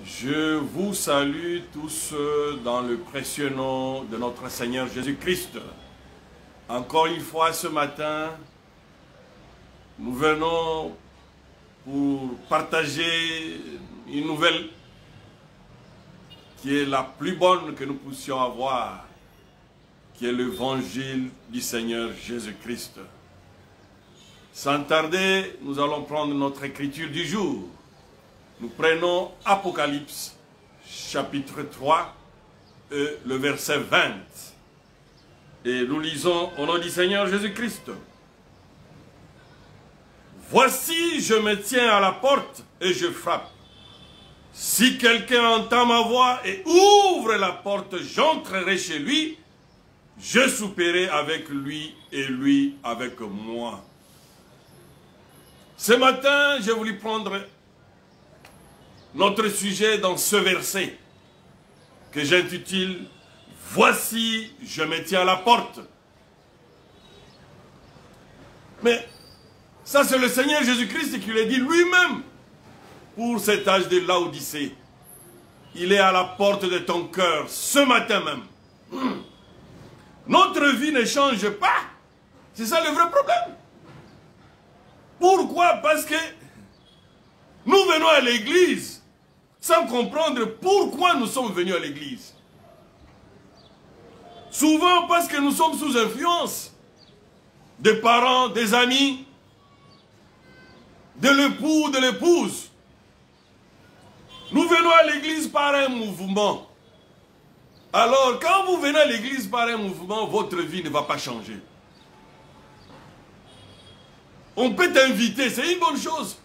Je vous salue tous dans le précieux nom de notre Seigneur Jésus-Christ. Encore une fois ce matin, nous venons pour partager une nouvelle qui est la plus bonne que nous puissions avoir, qui est l'évangile du Seigneur Jésus-Christ. Sans tarder, nous allons prendre notre écriture du jour. Nous prenons Apocalypse, chapitre 3, le verset 20. Et nous lisons au nom du Seigneur Jésus-Christ. Voici, je me tiens à la porte et je frappe. Si quelqu'un entend ma voix et ouvre la porte, j'entrerai chez lui, je souperai avec lui et lui avec moi. Ce matin, j'ai voulu prendre notre sujet dans ce verset que j'intitule « Voici, je me tiens à la porte ». Mais ça, c'est le Seigneur Jésus-Christ qui l'a dit lui-même pour cet âge de Laodicée. Il est à la porte de ton cœur ce matin même. Notre vie ne change pas. C'est ça le vrai problème. Pourquoi? Parce que nous venons à l'église sans comprendre pourquoi nous sommes venus à l'église. Souvent parce que nous sommes sous influence des parents, des amis, de l'époux, de l'épouse. Nous venons à l'église par un mouvement. Alors, quand vous venez à l'église par un mouvement, votre vie ne va pas changer. On peut t'inviter, c'est une bonne chose.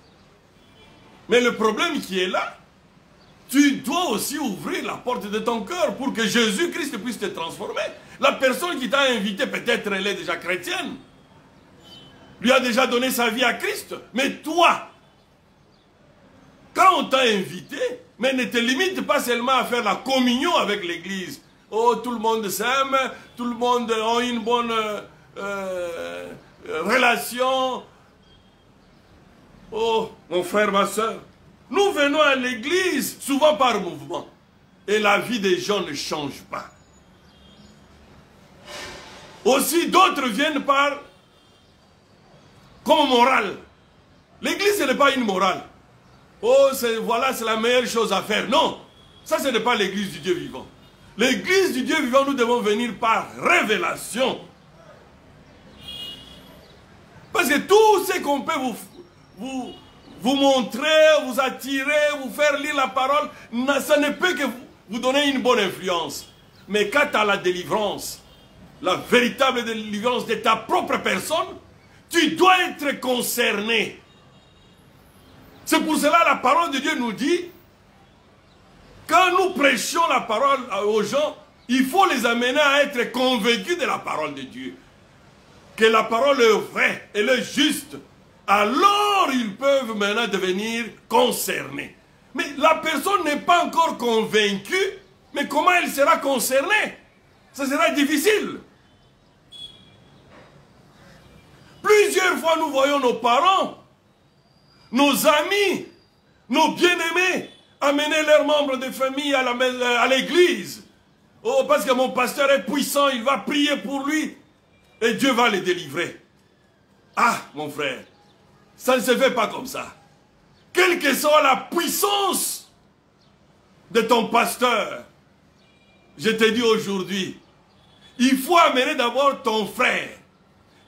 Mais le problème qui est là, tu dois aussi ouvrir la porte de ton cœur pour que Jésus-Christ puisse te transformer. La personne qui t'a invité, peut-être elle est déjà chrétienne. Lui a déjà donné sa vie à Christ. Mais toi, quand on t'a invité, mais ne te limite pas seulement à faire la communion avec l'église. Oh, tout le monde s'aime, tout le monde a une bonne relation. Oh, mon frère, ma soeur, nous venons à l'église souvent par mouvement. Et la vie des gens ne change pas. Aussi, d'autres viennent par comme morale. L'église, ce n'est pas une morale. Oh, voilà, c'est la meilleure chose à faire. Non, ça, ce n'est pas l'église du Dieu vivant. L'église du Dieu vivant, nous devons venir par révélation. Parce que tout ce qu'on peut vous montrer, vous attirer, vous faire lire la parole, ça ne peut que vous donner une bonne influence. Mais quant à la délivrance, la véritable délivrance de ta propre personne, tu dois être concerné. C'est pour cela que la parole de Dieu nous dit, quand nous prêchons la parole aux gens, il faut les amener à être convaincus de la parole de Dieu. Que la parole est vraie, elle est juste. Alors ils peuvent maintenant devenir concernés. Mais la personne n'est pas encore convaincue, mais comment elle sera concernée? Ça sera difficile. Plusieurs fois nous voyons nos parents, nos amis, nos bien-aimés amener leurs membres de famille à l'église. Oh, parce que mon pasteur est puissant, il va prier pour lui et Dieu va les délivrer. Ah, mon frère, ça ne se fait pas comme ça. Quelle que soit la puissance de ton pasteur, je te dis aujourd'hui, il faut amener d'abord ton frère,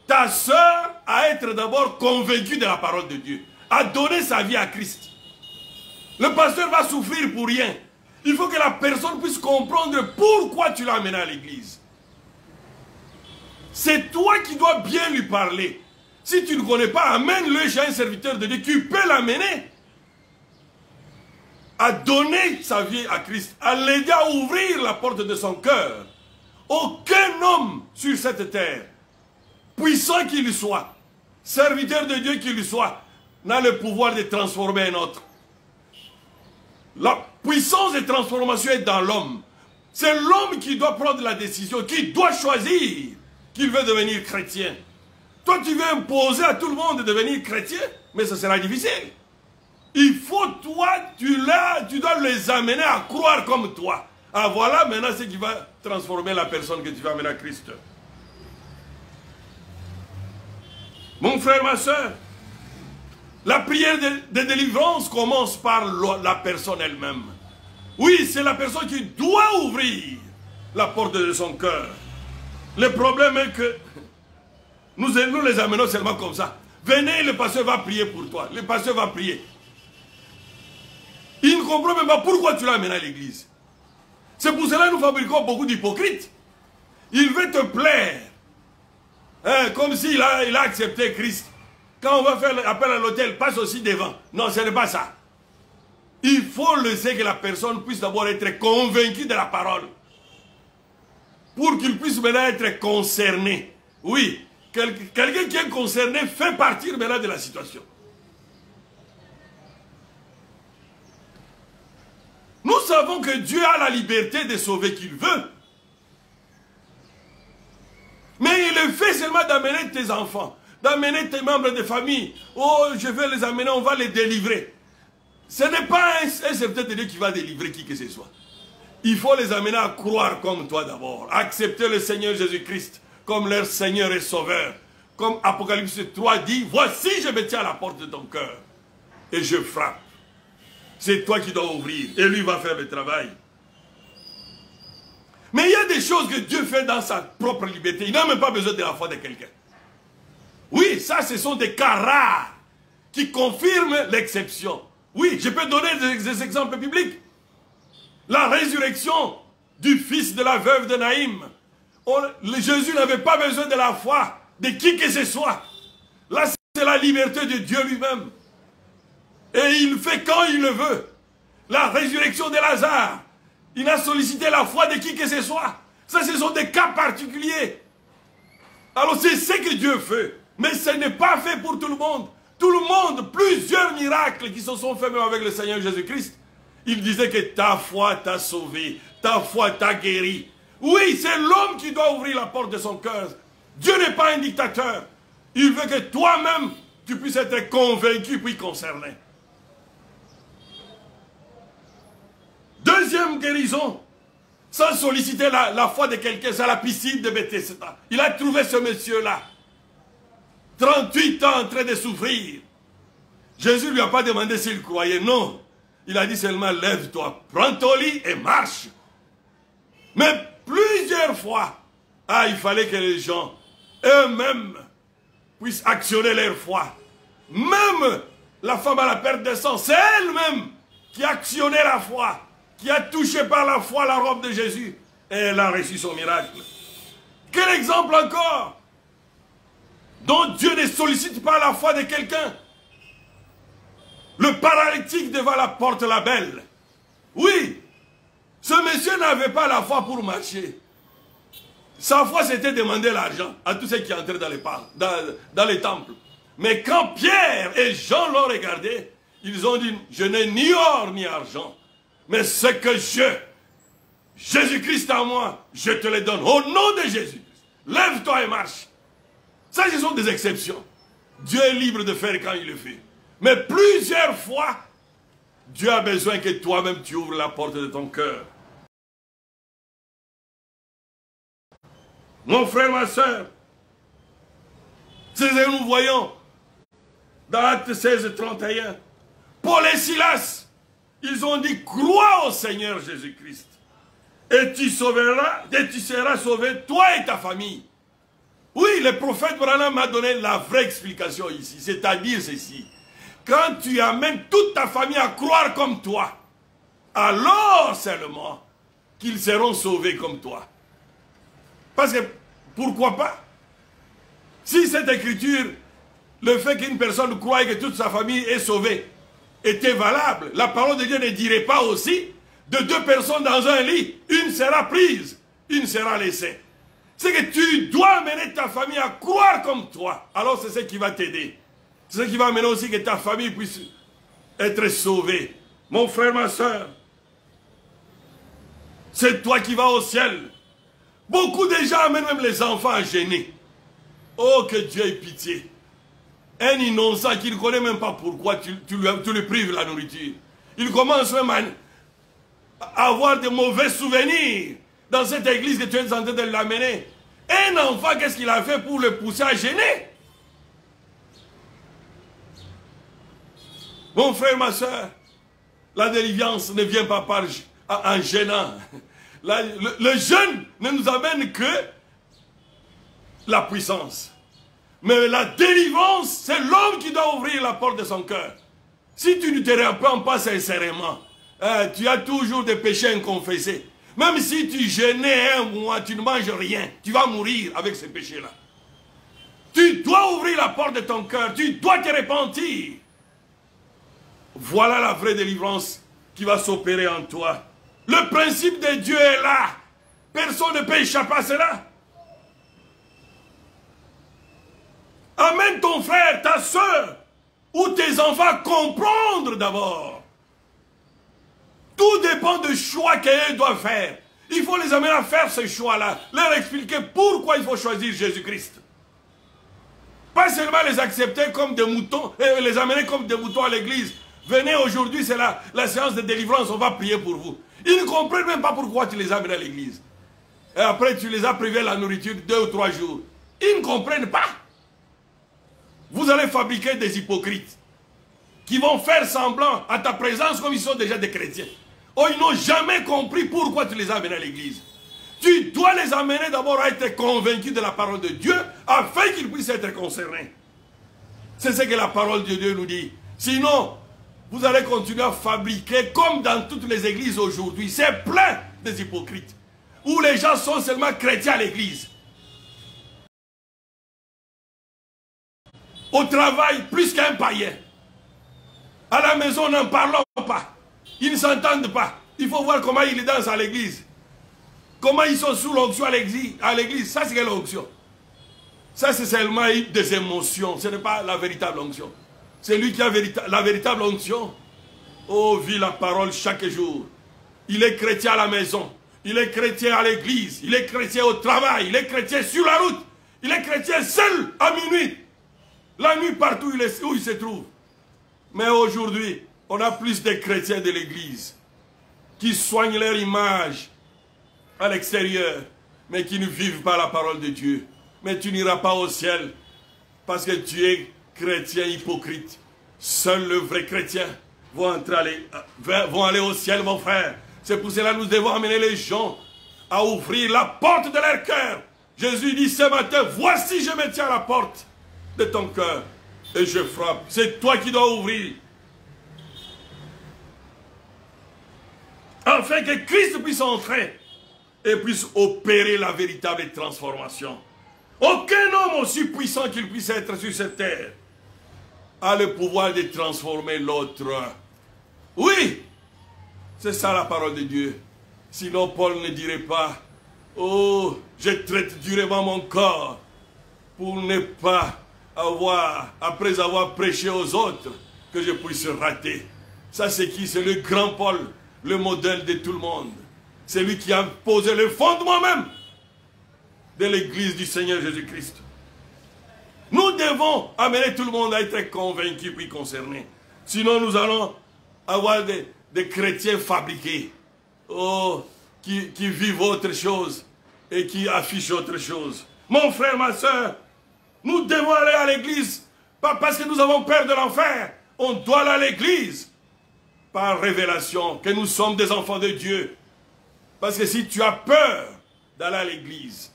ta soeur à être d'abord convaincue de la parole de Dieu, à donner sa vie à Christ. Le pasteur va souffrir pour rien. Il faut que la personne puisse comprendre pourquoi tu l'as amené à l'église. C'est toi qui dois bien lui parler. Si tu ne connais pas, amène-le chez un serviteur de Dieu qui peut l'amener à donner sa vie à Christ, à l'aider à ouvrir la porte de son cœur. Aucun homme sur cette terre, puissant qu'il soit, serviteur de Dieu qu'il soit, n'a le pouvoir de transformer un autre. La puissance de transformation est dans l'homme. C'est l'homme qui doit prendre la décision, qui doit choisir qu'il veut devenir chrétien. Toi, tu veux imposer à tout le monde de devenir chrétien, mais ça sera difficile. Il faut, toi, tu dois les amener à croire comme toi. Ah, voilà maintenant ce qui va transformer la personne que tu vas amener à Christ. Mon frère, ma soeur, la prière de délivrance commence par la personne elle-même. Oui, c'est la personne qui doit ouvrir la porte de son cœur. Le problème est que nous les amenons seulement comme ça. Venez, le pasteur va prier pour toi. Le pasteur va prier. Il ne comprend même pas pourquoi tu l'amènes à l'église. C'est pour cela que nous fabriquons beaucoup d'hypocrites. Il veut te plaire. Hein, comme s'il a accepté Christ. Quand on va faire l'appel à l'autel, passe aussi devant. Non, ce n'est pas ça. Il faut laisser que la personne puisse d'abord être convaincue de la parole. Pour qu'il puisse maintenant être concerné. Oui, quelqu'un qui est concerné fait partir maintenant de la situation. Nous savons que Dieu a la liberté de sauver qui veut. Mais il le fait seulement d'amener tes enfants, d'amener tes membres de famille. Oh, je vais les amener, on va les délivrer. Ce n'est pas un serviteur de Dieu qui va délivrer qui que ce soit. Il faut les amener à croire comme toi d'abord. Accepter le Seigneur Jésus-Christ comme leur Seigneur et Sauveur. Comme Apocalypse 3 dit, voici je me tiens à la porte de ton cœur et je frappe. C'est toi qui dois ouvrir et lui va faire le travail. Mais il y a des choses que Dieu fait dans sa propre liberté. Il n'a même pas besoin de la foi de quelqu'un. Oui, ça ce sont des cas rares qui confirment l'exception. Oui, je peux donner des exemples bibliques. La résurrection du fils de la veuve de Naïm. Jésus n'avait pas besoin de la foi de qui que ce soit. Là, c'est la liberté de Dieu lui-même. Et il fait quand il le veut. La résurrection de Lazare. Il a sollicité la foi de qui que ce soit. Ça, ce sont des cas particuliers. Alors, c'est ce que Dieu fait. Mais ce n'est pas fait pour tout le monde. Tout le monde, plusieurs miracles qui se sont faits même avec le Seigneur Jésus-Christ. Il disait que ta foi t'a sauvé. Ta foi t'a guéri. Oui, c'est l'homme qui doit ouvrir la porte de son cœur. Dieu n'est pas un dictateur. Il veut que toi-même, tu puisses être convaincu puis concerné. Deuxième guérison, sans solliciter la foi de quelqu'un, c'est la piscine de Bethesda. Il a trouvé ce monsieur-là, 38 ans en train de souffrir. Jésus ne lui a pas demandé s'il croyait, non. Il a dit seulement, lève-toi, prends ton lit et marche. Mais plusieurs fois, il fallait que les gens, eux-mêmes, puissent actionner leur foi. Même la femme à la perte de sang, c'est elle-même qui a actionné la foi, qui a touché par la foi la robe de Jésus. Et elle a reçu son miracle. Quel exemple encore, dont Dieu ne sollicite pas la foi de quelqu'un. Le paralytique devant la porte la belle. Oui, ce monsieur n'avait pas la foi pour marcher. Sa foi, c'était demander l'argent à tous ceux qui entraient dans les temples. Mais quand Pierre et Jean l'ont regardé, ils ont dit, je n'ai ni or ni argent, mais ce que Jésus-Christ en moi, je te le donne. Au nom de Jésus, lève-toi et marche. Ça, ce sont des exceptions. Dieu est libre de faire quand il le fait. Mais plusieurs fois, Dieu a besoin que toi-même tu ouvres la porte de ton cœur. Mon frère, ma soeur, c'est ce que nous voyons dans Actes 16, 31. Paul et Silas, ils ont dit, crois au Seigneur Jésus-Christ. Et tu seras sauvé, toi et ta famille. Oui, le prophète Branham m'a donné la vraie explication ici. C'est-à-dire ceci. Quand tu amènes toute ta famille à croire comme toi, alors seulement qu'ils seront sauvés comme toi. Parce que, pourquoi pas? Si cette écriture, le fait qu'une personne croie que toute sa famille est sauvée, était valable, la parole de Dieu ne dirait pas aussi, de deux personnes dans un lit, une sera prise, une sera laissée. C'est que tu dois amener ta famille à croire comme toi. Alors c'est ce qui va t'aider. C'est ce qui va amener aussi que ta famille puisse être sauvée. Mon frère, ma soeur, c'est toi qui vas au ciel. Beaucoup de gens amènent même les enfants à gêner. Oh, que Dieu ait pitié. Un innocent qui ne connaît même pas pourquoi tu lui prives la nourriture. Il commence même à avoir de mauvais souvenirs dans cette église que tu es en train de l'amener. Un enfant, qu'est-ce qu'il a fait pour le pousser à gêner? Mon frère, ma soeur, la délivrance ne vient pas en gênant. Le jeûne ne nous amène que la puissance. Mais la délivrance, c'est l'homme qui doit ouvrir la porte de son cœur. Si tu ne te répands pas sincèrement, tu as toujours des péchés inconfessés. Même si tu jeûnais un mois, tu ne manges rien, tu vas mourir avec ces péchés-là. Tu dois ouvrir la porte de ton cœur, tu dois te repentir. Voilà la vraie délivrance qui va s'opérer en toi. Le principe de Dieu est là. Personne ne peut échapper à cela. Amène ton frère, ta soeur, ou tes enfants à comprendre d'abord. Tout dépend du choix qu'eux doivent faire. Il faut les amener à faire ce choix-là. Leur expliquer pourquoi il faut choisir Jésus-Christ. Pas seulement les accepter comme des moutons et les amener comme des moutons à l'église. Venez aujourd'hui, c'est la séance de délivrance, on va prier pour vous. Ils ne comprennent même pas pourquoi tu les amènes à l'église. Et après, tu les as privés de la nourriture 2 ou 3 jours. Ils ne comprennent pas. Vous allez fabriquer des hypocrites qui vont faire semblant à ta présence comme ils sont déjà des chrétiens. Oh, ils n'ont jamais compris pourquoi tu les as amenés à l'église. Tu dois les amener d'abord à être convaincus de la parole de Dieu afin qu'ils puissent être concernés. C'est ce que la parole de Dieu nous dit. Sinon, vous allez continuer à fabriquer comme dans toutes les églises aujourd'hui. C'est plein des hypocrites. Où les gens sont seulement chrétiens à l'église. Au travail, plus qu'un païen. À la maison, n'en parlons pas. Ils ne s'entendent pas. Il faut voir comment ils dansent à l'église. Comment ils sont sous l'onction à l'église. Ça, c'est quelle onction? Ça, c'est seulement des émotions. Ce n'est pas la véritable onction. C'est lui qui a la véritable onction. Oh, vit la parole chaque jour. Il est chrétien à la maison. Il est chrétien à l'église. Il est chrétien au travail. Il est chrétien sur la route. Il est chrétien seul à minuit. La nuit partout où il se trouve. Mais aujourd'hui, on a plus de chrétiens de l'église qui soignent leur image à l'extérieur, mais qui ne vivent pas la parole de Dieu. Mais tu n'iras pas au ciel parce que tu es chrétien hypocrite. Seul le vrai chrétien vont aller au ciel, mon frère. C'est pour cela que nous devons amener les gens à ouvrir la porte de leur cœur. Jésus dit ce matin, voici je me tiens à la porte de ton cœur et je frappe. C'est toi qui dois ouvrir. Afin que Christ puisse entrer et puisse opérer la véritable transformation. Aucun homme aussi puissant qu'il puisse être sur cette terre a le pouvoir de transformer l'autre. Oui, c'est ça la parole de Dieu. Sinon Paul ne dirait pas, oh, je traite durement mon corps pour ne pas avoir, après avoir prêché aux autres, que je puisse rater. Ça c'est qui? C'est le grand Paul, le modèle de tout le monde. C'est lui qui a posé le fondement même de l'église du Seigneur Jésus-Christ. Nous devons amener tout le monde à être convaincu puis concerné. Sinon nous allons avoir des chrétiens fabriqués. Oh, qui vivent autre chose et qui affichent autre chose. Mon frère, ma soeur, nous devons aller à l'église, pas parce que nous avons peur de l'enfer. On doit aller à l'église par révélation que nous sommes des enfants de Dieu. Parce que si tu as peur d'aller à l'église,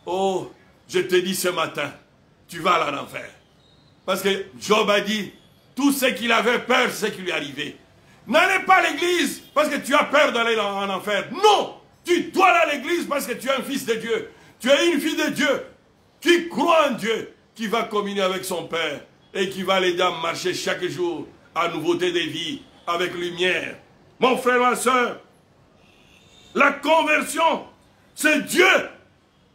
oh, je te dis ce matin, tu vas aller en enfer. Parce que Job a dit, tout ce qu'il avait peur, c'est ce qui lui est arrivé. N'allez pas à l'église parce que tu as peur d'aller en enfer. Non, tu dois aller à l'église parce que tu es un fils de Dieu. Tu es une fille de Dieu qui croit en Dieu, qui va communier avec son Père et qui va l'aider à marcher chaque jour à nouveauté de vie, avec lumière. Mon frère, ma soeur, la conversion, c'est Dieu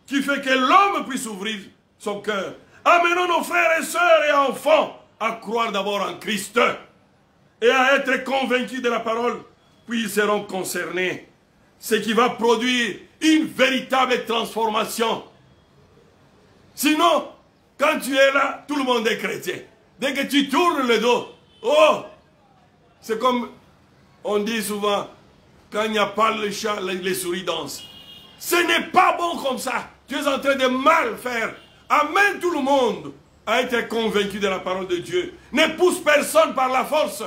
qui fait que l'homme puisse ouvrir son cœur. Amenons nos frères et sœurs et enfants à croire d'abord en Christ et à être convaincus de la parole, puis ils seront concernés. Ce qui va produire une véritable transformation. Sinon, quand tu es là, tout le monde est chrétien. Dès que tu tournes le dos, oh, c'est comme on dit souvent, quand il n'y a pas le chat, les souris dansent. Ce n'est pas bon comme ça. Tu es en train de mal faire. Amène tout le monde à être convaincu de la parole de Dieu. Ne pousse personne par la force.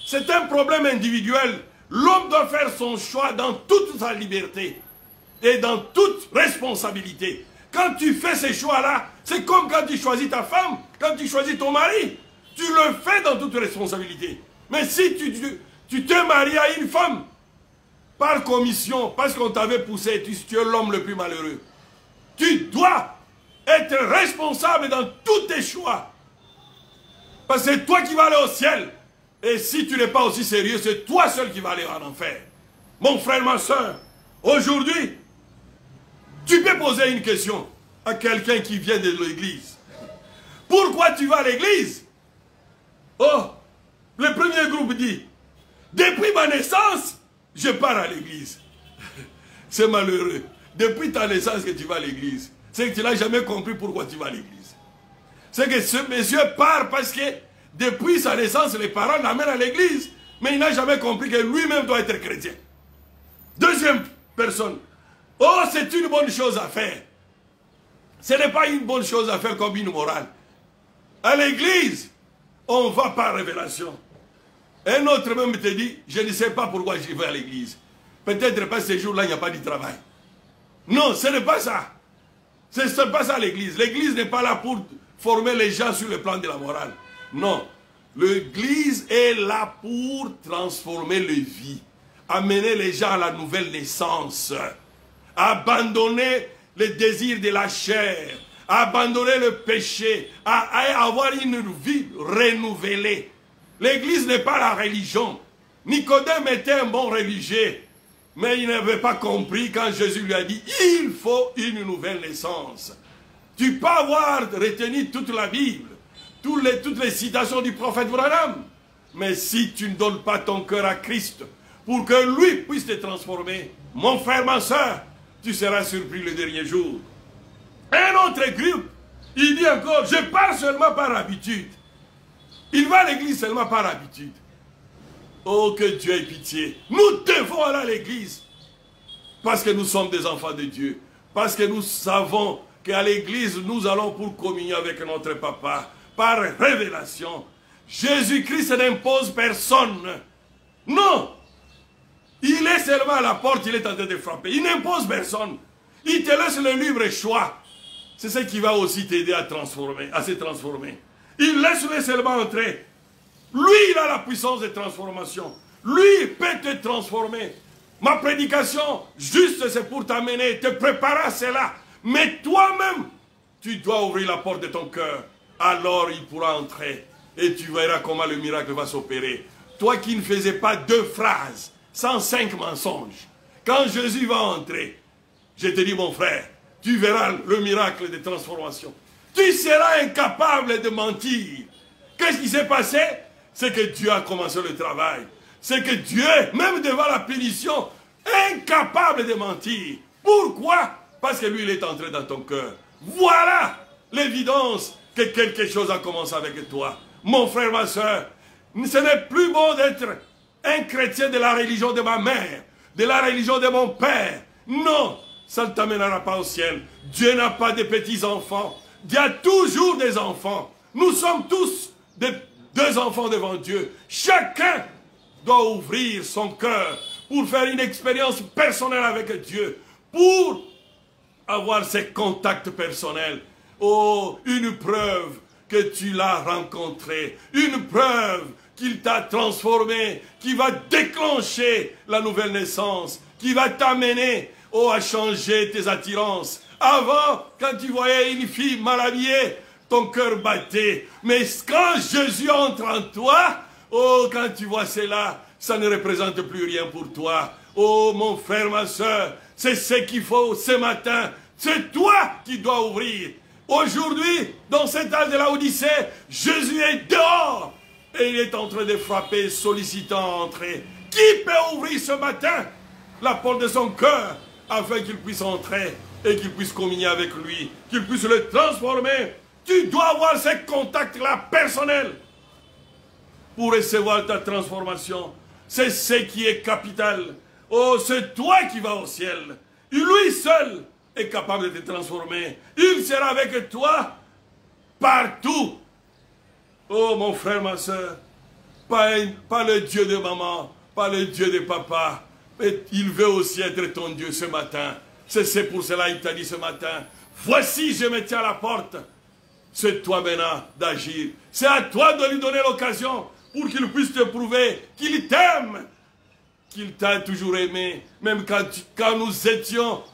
C'est un problème individuel. L'homme doit faire son choix dans toute sa liberté et dans toute responsabilité. Quand tu fais ces choix-là, c'est comme quand tu choisis ta femme, quand tu choisis ton mari. Tu le fais dans toute responsabilité. Mais si tu te maries à une femme, par commission, parce qu'on t'avait poussé, tu es l'homme le plus malheureux. Tu dois être responsable dans tous tes choix. Parce que c'est toi qui vas aller au ciel. Et si tu n'es pas aussi sérieux, c'est toi seul qui vas aller en enfer. Mon frère, ma soeur, aujourd'hui, tu peux poser une question à quelqu'un qui vient de l'église. Pourquoi tu vas à l'église? Oh, le premier groupe dit, depuis ma naissance, je pars à l'église. C'est malheureux. Depuis ta naissance que tu vas à l'église. C'est que tu n'as jamais compris pourquoi tu vas à l'église. C'est que ce monsieur part parce que depuis sa naissance, les parents l'amènent à l'église. Mais il n'a jamais compris que lui-même doit être chrétien. Deuxième personne. Oh, c'est une bonne chose à faire. Ce n'est pas une bonne chose à faire comme une morale. À l'église, on va par révélation. Un autre même te dit, je ne sais pas pourquoi je vais à l'église. Peut-être parce que ces jours-là, il n'y a pas de travail. Non, ce n'est pas ça. Ce n'est pas ça l'église. L'église n'est pas là pour former les gens sur le plan de la morale. Non. L'église est là pour transformer les vies. Amener les gens à la nouvelle naissance. Abandonner les désirs de la chair. Abandonner le péché. À avoir une vie renouvelée. L'église n'est pas la religion. Nicodème était un bon religieux. Mais il n'avait pas compris quand Jésus lui a dit, il faut une nouvelle naissance. Tu peux avoir retenu toute la Bible, toutes les citations du prophète Branham. Mais si tu ne donnes pas ton cœur à Christ, pour que lui puisse te transformer, mon frère, ma soeur, tu seras surpris le dernier jour. Un autre groupe, il dit encore, je pars seulement par habitude. Il va à l'église seulement par habitude. Oh, que Dieu ait pitié. Nous devons aller à l'église. Parce que nous sommes des enfants de Dieu. Parce que nous savons qu'à l'église, nous allons pour communier avec notre papa. Par révélation. Jésus-Christ n'impose personne. Non. Il est seulement à la porte, il est en train de frapper. Il n'impose personne. Il te laisse le libre choix. C'est ce qui va aussi t'aider à se transformer. Il laisse seulement entrer. Lui, il a la puissance de transformation. Lui peut te transformer. Ma prédication, juste, c'est pour t'amener, te préparer à cela. Mais toi-même, tu dois ouvrir la porte de ton cœur. Alors, il pourra entrer. Et tu verras comment le miracle va s'opérer. Toi qui ne faisais pas 2 phrases, 105 mensonges. Quand Jésus va entrer, je te dis, mon frère, tu verras le miracle de transformation. Tu seras incapable de mentir. Qu'est-ce qui s'est passé? C'est que Dieu a commencé le travail. C'est que Dieu, même devant la punition, est incapable de mentir. Pourquoi? Parce que lui, il est entré dans ton cœur. Voilà l'évidence que quelque chose a commencé avec toi. Mon frère, ma soeur, ce n'est plus bon d'être un chrétien de la religion de ma mère, de la religion de mon père. Non, ça ne t'amènera pas au ciel. Dieu n'a pas de petits-enfants. Il y a toujours des enfants. Nous sommes tous deux enfants devant Dieu. Chacun doit ouvrir son cœur pour faire une expérience personnelle avec Dieu, pour avoir ces contacts personnels. Oh, une preuve que tu l'as rencontré, une preuve qu'il t'a transformé, qui va déclencher la nouvelle naissance, qui va t'amener à changer tes attirances. Avant, quand tu voyais une fille mal habillée, ton cœur battait. Mais quand Jésus entre en toi, oh, quand tu vois cela, ça ne représente plus rien pour toi. Oh, mon frère, ma soeur, c'est ce qu'il faut ce matin. C'est toi qui dois ouvrir. Aujourd'hui, dans cet âge de la Odyssée, Jésus est dehors. Et il est en train de frapper, sollicitant à entrer. Qui peut ouvrir ce matin la porte de son cœur afin qu'il puisse entrer et qu'il puisse communier avec lui, qu'il puisse le transformer, Tu dois avoir ces contacts-là personnels pour recevoir ta transformation. C'est ce qui est capital. Oh, c'est toi qui vas au ciel. Lui seul est capable de te transformer. Il sera avec toi partout. Oh, mon frère, ma soeur, pas le Dieu de maman, pas le Dieu de papa, mais il veut aussi être ton Dieu ce matin. C'est pour cela qu'il t'a dit ce matin, voici, je me tiens à la porte. C'est toi maintenant d'agir. C'est à toi de lui donner l'occasion pour qu'il puisse te prouver qu'il t'aime, qu'il t'a toujours aimé, même quand nous étions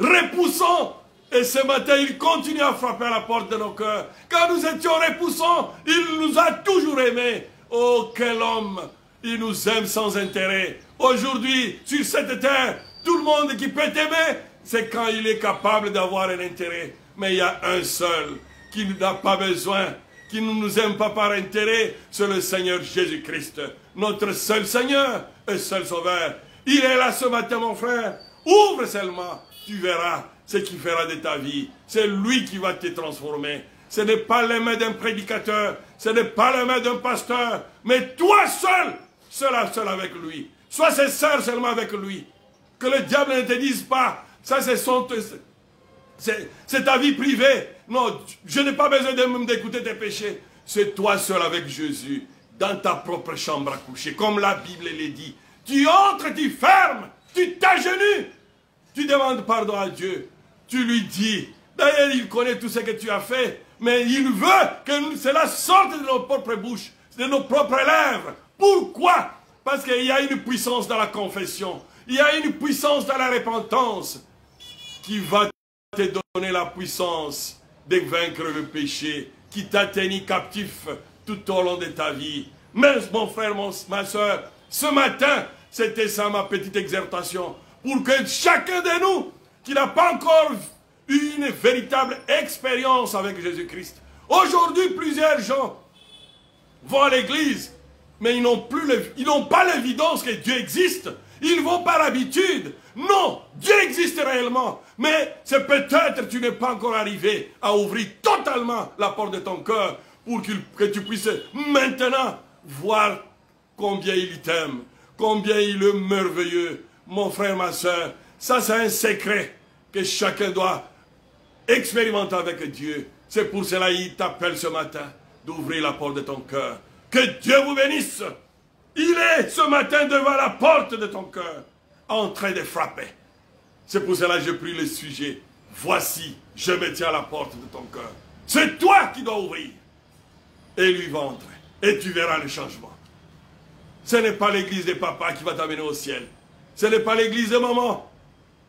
repoussants. Et ce matin, il continue à frapper à la porte de nos cœurs. Quand nous étions repoussants, il nous a toujours aimés. Oh, quel homme! Il nous aime sans intérêt. Aujourd'hui, sur cette terre, tout le monde qui peut t'aimer, c'est quand il est capable d'avoir un intérêt. Mais il y a un seul qui n'a pas besoin, qui ne nous aime pas par intérêt, c'est le Seigneur Jésus-Christ. Notre seul Seigneur et seul Sauveur. Il est là ce matin, mon frère. Ouvre seulement, tu verras ce qu'il fera de ta vie. C'est lui qui va te transformer. Ce n'est pas les mains d'un prédicateur, ce n'est pas les mains d'un pasteur, mais toi seul avec lui. Sois sincère seulement avec lui. Que le diable ne te dise pas, ça c'est ta vie privée. Non, je n'ai pas besoin d'écouter tes péchés. C'est toi seul avec Jésus, dans ta propre chambre à coucher, comme la Bible le dit. Tu entres, tu fermes, tu t'agenouilles, tu demandes pardon à Dieu. Tu lui dis, d'ailleurs il connaît tout ce que tu as fait, mais il veut que cela sorte de nos propres bouches, de nos propres lèvres. Pourquoi? Parce qu'il y a une puissance dans la confession, il y a une puissance dans la repentance qui va te donner la puissance de vaincre le péché qui t'a tenu captif tout au long de ta vie. Mais mon frère, ma soeur, ce matin, c'était ça ma petite exhortation, pour que chacun de nous qui n'a pas encore eu une véritable expérience avec Jésus-Christ. Aujourd'hui, plusieurs gens vont à l'église, mais ils n'ont pas l'évidence que Dieu existe. Ils vont par habitude. Non, Dieu existe réellement. Mais c'est peut-être que tu n'es pas encore arrivé à ouvrir totalement la porte de ton cœur pour que tu puisses maintenant voir combien il t'aime, combien il est merveilleux. Mon frère, ma soeur, ça c'est un secret que chacun doit expérimenter avec Dieu. C'est pour cela qu'il t'appelle ce matin d'ouvrir la porte de ton cœur. Que Dieu vous bénisse. Il est ce matin devant la porte de ton cœur, en train de frapper. C'est pour cela que je prie le sujet. Voici, je me tiens à la porte de ton cœur. C'est toi qui dois ouvrir. Et lui va entrer. Et tu verras le changement. Ce n'est pas l'église de papa qui va t'amener au ciel. Ce n'est pas l'église de maman.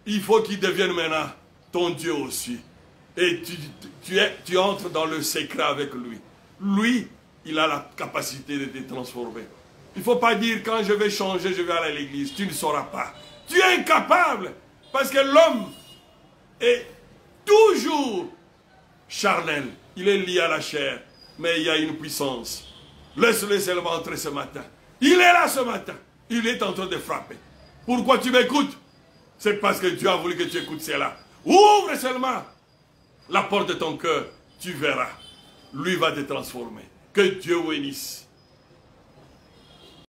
Il faut qu'il devienne maintenant ton Dieu aussi. Et tu entres dans le secret avec lui. Lui, il a la capacité de te transformer. Il ne faut pas dire quand je vais changer, je vais aller à l'église. Tu ne sauras pas. Tu es incapable. Parce que l'homme est toujours charnel. Il est lié à la chair. Mais il y a une puissance. Laisse-le seulement entrer ce matin. Il est là ce matin. Il est en train de frapper. Pourquoi tu m'écoutes? C'est parce que Dieu a voulu que tu écoutes cela. Ouvre seulement la porte de ton cœur. Tu verras. Lui va te transformer. Que Dieu vous bénisse.